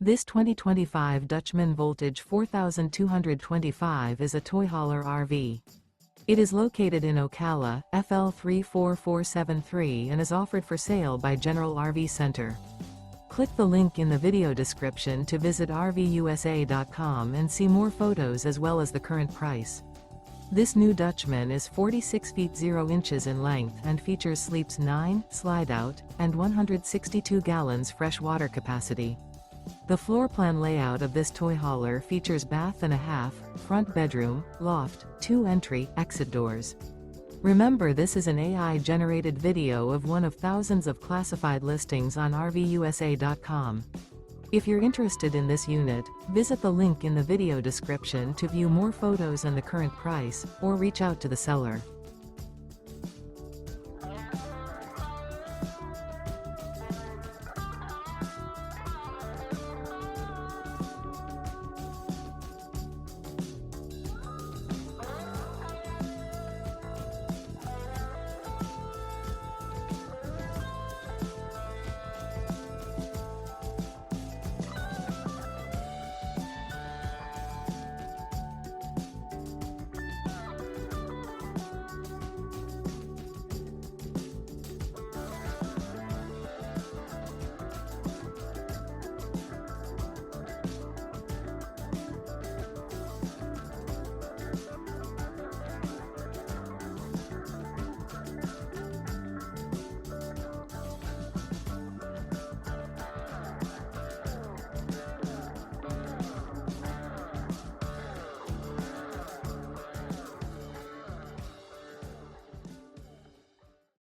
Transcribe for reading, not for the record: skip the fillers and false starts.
This 2025 Dutchmen Voltage 4225 is a toy hauler RV. It is located in Ocala, FL 34473 and is offered for sale by General RV Center. Click the link in the video description to visit RVUSA.com and see more photos as well as the current price. This new Dutchman is 46 feet 0 inches in length and features sleeps 9, slide-out, and 162 gallons fresh water capacity. The floor plan layout of this toy hauler features bath and a half, front bedroom, loft, 2 entry/exit doors. Remember, this is an AI-generated video of one of thousands of classified listings on RVUSA.com. If you're interested in this unit, visit the link in the video description to view more photos and the current price, or reach out to the seller.